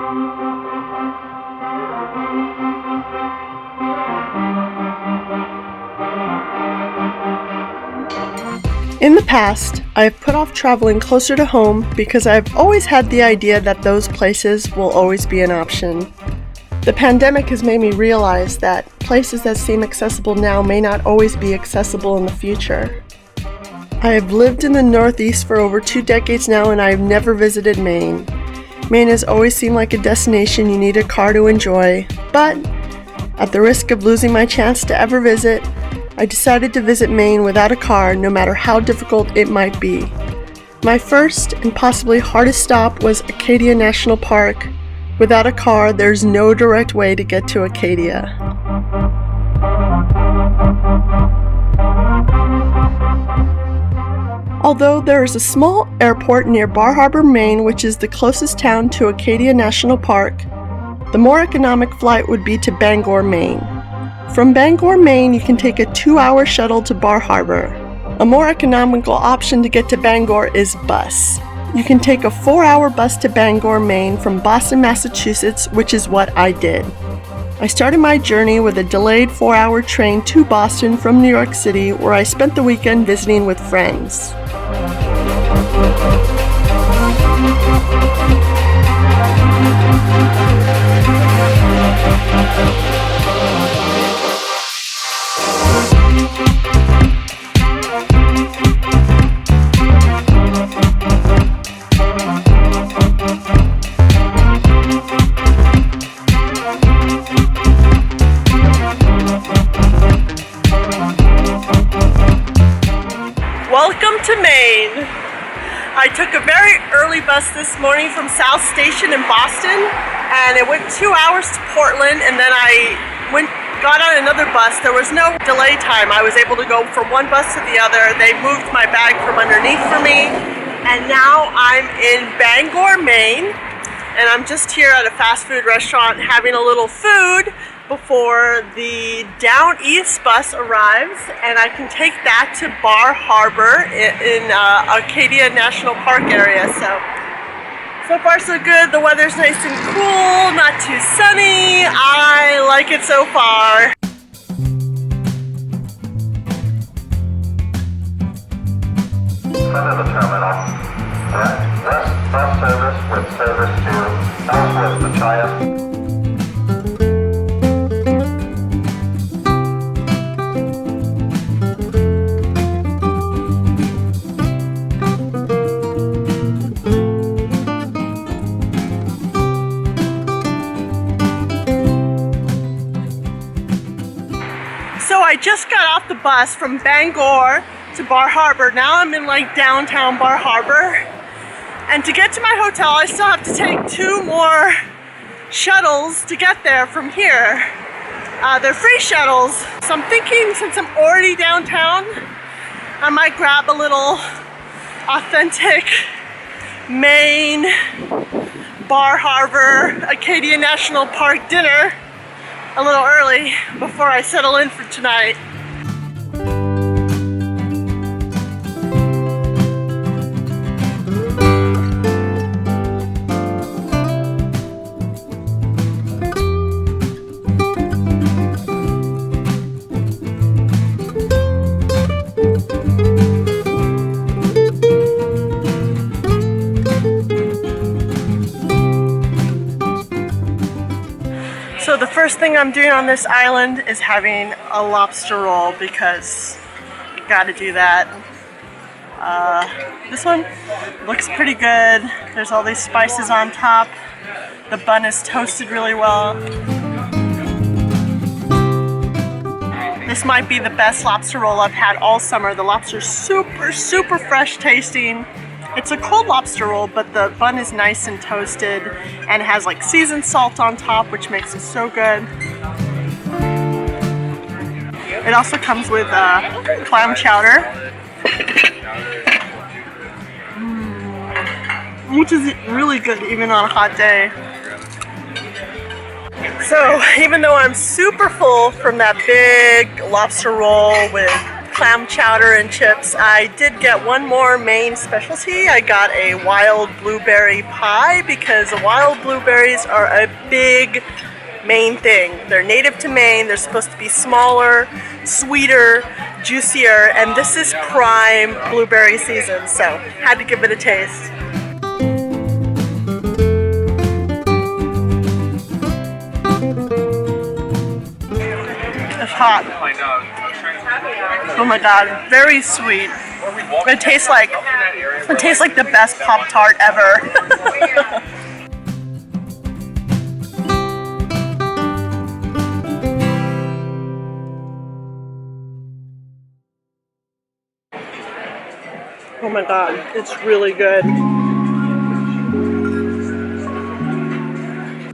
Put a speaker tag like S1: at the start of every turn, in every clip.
S1: In the past, I have put off traveling closer to home because I've always had the idea that those places will always be an option. The pandemic has made me realize that places that seem accessible now may not always be accessible in the future. I have lived in the Northeast for over 2 decades now, and I have never visited Maine. Maine has always seemed like a destination you need a car to enjoy, but at the risk of losing my chance to ever visit, I decided to visit Maine without a car, no matter how difficult it might be. My first and possibly hardest stop was Acadia National Park. Without a car, there's no direct way to get to Acadia. Although there is a small airport near Bar Harbor, Maine, which is the closest town to Acadia National Park, the more economic flight would be to Bangor, Maine. From Bangor, Maine, you can take a 2-hour shuttle to Bar Harbor. A more economical option to get to Bangor is bus. You can take a 4-hour bus to Bangor, Maine from Boston, Massachusetts, which is what I did. I started my journey with a delayed 4-hour train to Boston from New York City, where I spent the weekend visiting with friends. Welcome to Maine. I took a very early bus this morning from South Station in Boston, and it went 2 hours to Portland, and then I got on another bus. There was no delay time. I was able to go from one bus to the other. They moved my bag from underneath for me, and now I'm in Bangor, Maine, and I'm just here at a fast food restaurant having a little food before the down east bus arrives, and I can take that to Bar Harbor in Acadia National Park area. So far so good. The weather's nice and cool, not too sunny. I like it so far.
S2: Center the terminal. West bus service with service to Southwest Machias.
S1: So I just got off the bus from Bangor to Bar Harbor. Now I'm in like downtown Bar Harbor. And to get to my hotel, I still have to take 2 more shuttles to get there from here. They're free shuttles. So I'm thinking, since I'm already downtown, I might grab a little authentic Maine Bar Harbor Acadia National Park dinner a little early before I settle in for tonight. So the first thing I'm doing on this island is having a lobster roll, because you gotta do that. This one looks pretty good. There's all these spices on top. The bun is toasted really well. This might be the best lobster roll I've had all summer. The lobster's super fresh tasting. It's a cold lobster roll, but the bun is nice and toasted and has like seasoned salt on top, which makes it so good. It also comes with clam chowder, which is really good even on a hot day. So even though I'm super full from that big lobster roll with clam chowder and chips. I did get one more Maine specialty. I got a wild blueberry pie because wild blueberries are a big Maine thing. They're native to Maine. They're supposed to be smaller, sweeter, juicier, and this is prime blueberry season, so had to give it a taste. It's hot. Oh my god, very sweet. It tastes like the best Pop-Tart ever. Oh my god, it's really good.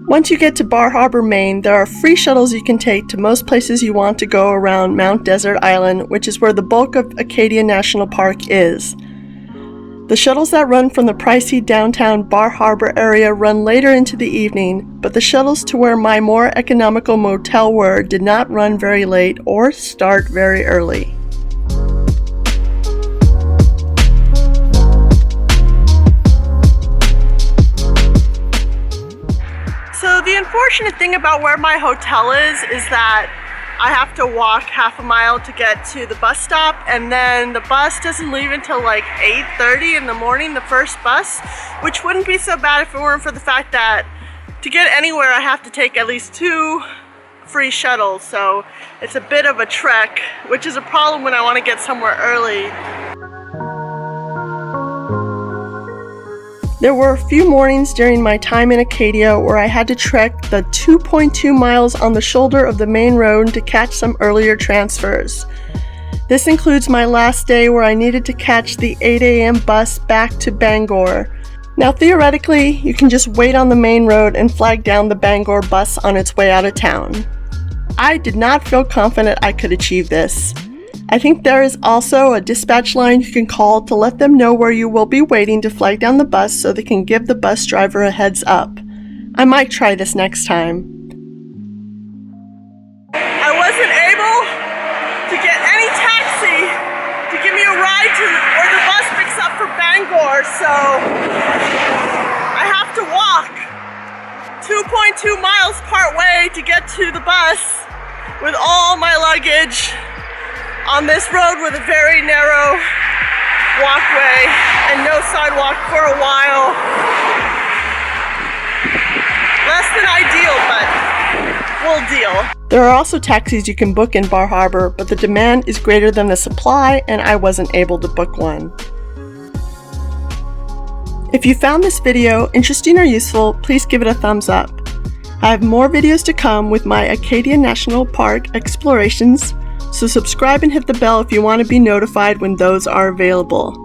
S1: Once you get to Bar Harbor, Maine, there are free shuttles you can take to most places you want to go around Mount Desert Island, which is where the bulk of Acadia National Park is. The shuttles that run from the pricey downtown Bar Harbor area run later into the evening, but the shuttles to where my more economical motel were did not run very late or start very early. So the unfortunate thing about where my hotel is that I have to walk half a mile to get to the bus stop, and then the bus doesn't leave until like 8:30 in the morning, the first bus, which wouldn't be so bad if it weren't for the fact that to get anywhere I have to take at least 2 free shuttles, so it's a bit of a trek, which is a problem when I want to get somewhere early. There were a few mornings during my time in Acadia where I had to trek the 2.2 miles on the shoulder of the main road to catch some earlier transfers. This includes my last day where I needed to catch the 8 a.m. bus back to Bangor. Now theoretically, you can just wait on the main road and flag down the Bangor bus on its way out of town. I did not feel confident I could achieve this. I think there is also a dispatch line you can call to let them know where you will be waiting to flag down the bus so they can give the bus driver a heads up. I might try this next time. I wasn't able to get any taxi to give me a ride to where the bus picks up for Bangor, so I have to walk 2.2 miles part way to get to the bus with all my luggage on this road with a very narrow walkway and no sidewalk for a while. Less than ideal, but we'll deal. There are also taxis you can book in Bar Harbor, but the demand is greater than the supply and I wasn't able to book one. If you found this video interesting or useful, please give it a thumbs up. I have more videos to come with my Acadia National Park explorations, so subscribe and hit the bell if you want to be notified when those are available.